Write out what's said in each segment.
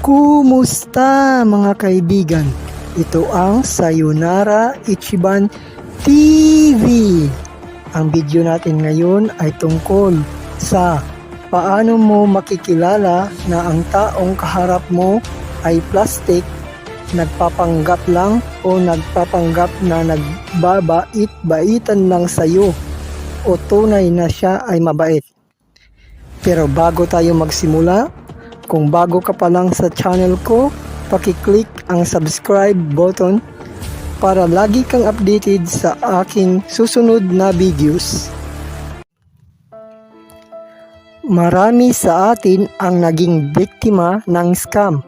Kumusta mga kaibigan? Ito ang Sayonara Ichiban TV. Ang video natin ngayon ay tungkol sa paano mo makikilala na ang taong kaharap mo ay plastic, nagpapanggap lang o nagpapanggap na nagbabait-baitan lang sa'yo o tunay na siya ay mabait. Pero bago tayo magsimula, kung bago ka pa lang sa channel ko, paki-click ang subscribe button para lagi kang updated sa aking susunod na videos. Marami sa atin ang naging biktima ng scam.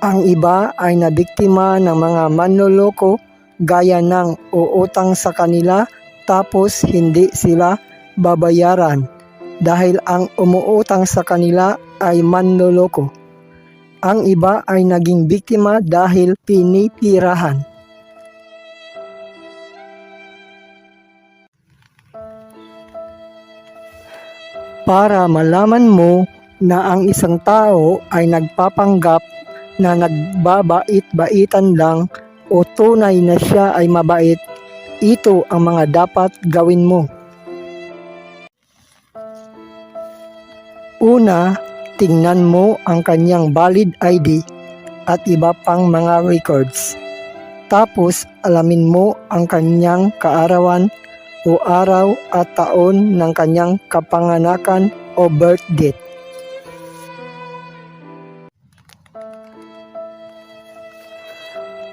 Ang iba ay nabiktima ng mga manloloko gaya ng uutang sa kanila tapos hindi sila babayaran dahil ang umuutang sa kanila ay manloloko. Ang iba ay naging biktima dahil pinipirahan. Para malaman mo na ang isang tao ay nagpapanggap na nagbabait-baitan lang o tunay na siya ay mabait, ito ang mga dapat gawin mo. Una, tingnan mo ang kanyang valid ID at iba pang mga records. Tapos, alamin mo ang kanyang kaarawan o araw at taon ng kanyang kapanganakan o birth date.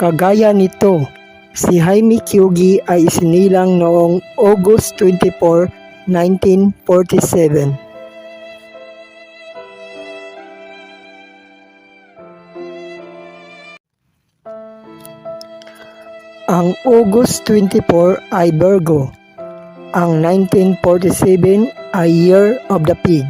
Kagaya nito, si Jaime Kyugi ay isinilang noong August 24, 1947. Ang August 24 ay Virgo. Ang 1947 ay Year of the Pig.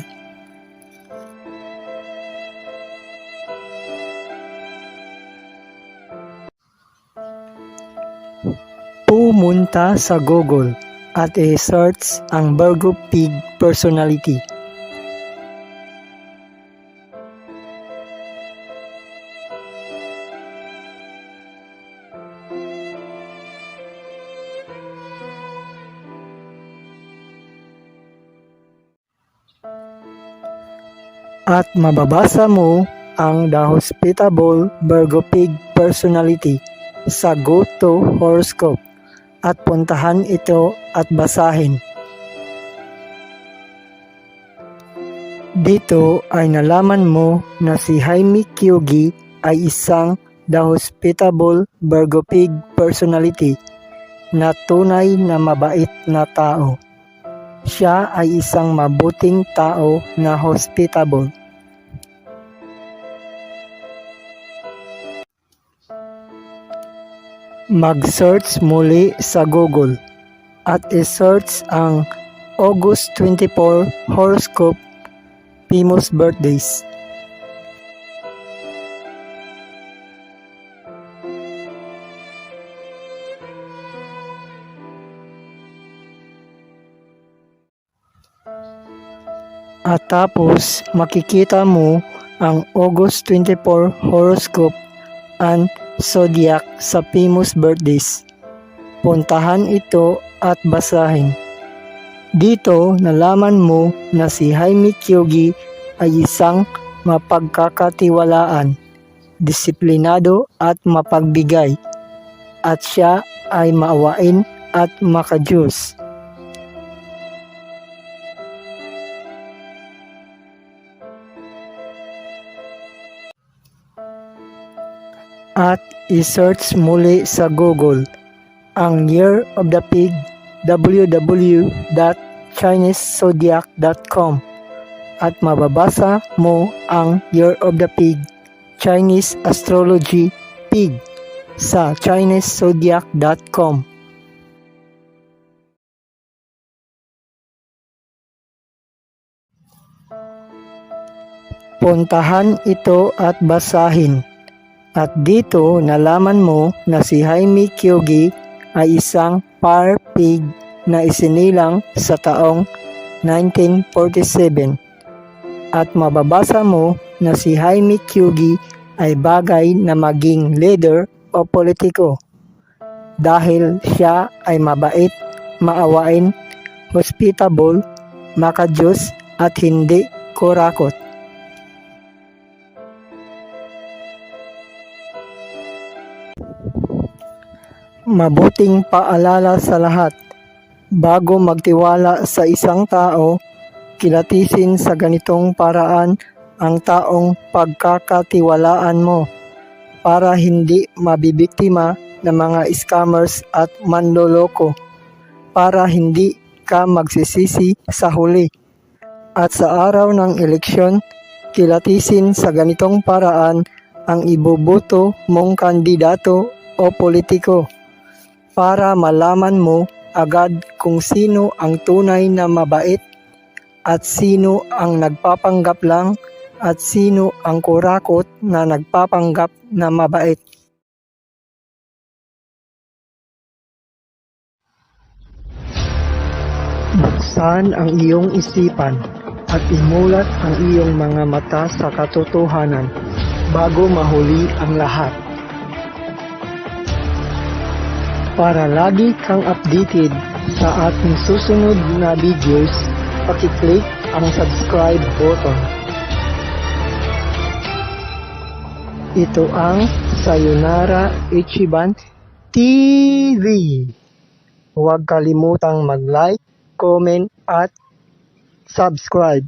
Pumunta sa Google at i-search ang Virgo Pig personality. At mababasa mo ang The Hospitable Virgo Pig Personality sa GoTo Horoscope at puntahan ito at basahin. Dito ay nalaman mo na si Jaime Kyugi ay isang The Hospitable Virgo Pig Personality na tunay na mabait na tao. Siya ay isang mabuting tao na hospitable. Mag-search muli sa Google at i-search ang August 24 Horoscope Famous Birthdays. At tapos makikita mo ang August 24 horoscope and zodiac sa famous birthdays. Puntahan ito at basahin. Dito nalaman mo na si Jaime Kyugi ay isang mapagkakatiwalaan, disiplinado at mapagbigay, at siya ay maawain at makadiyos. At i-search muli sa Google ang Year of the Pig www.chinesezodiac.com at mababasa mo ang Year of the Pig Chinese Astrology Pig sa chinesezodiac.com. Puntahan ito at basahin. At dito nalaman mo na si Jaime Kyugi ay isang par pig na isinilang sa taong 1947. At mababasa mo na si Jaime Kyugi ay bagay na maging leader o politiko dahil siya ay mabait, maawain, hospitable, makajos at hindi kurakot. Mabuting paalala sa lahat, bago magtiwala sa isang tao, kilatisin sa ganitong paraan ang taong pagkakatiwalaan mo para hindi mabibiktima ng mga scammers at manloloko, para hindi ka magsisisi sa huli. At sa araw ng eleksyon, kilatisin sa ganitong paraan ang iboboto mong kandidato o politiko para malaman mo agad kung sino ang tunay na mabait at sino ang nagpapanggap lang at sino ang kurakot na nagpapanggap na mabait. Buksan ang iyong isipan at imulat ang iyong mga mata sa katotohanan bago mahuli ang lahat. Para lagi kang updated sa ating susunod na videos, paki-click ang subscribe button. Ito ang Sayonara Ichiban TV. Huwag kalimutang mag-like, comment at subscribe.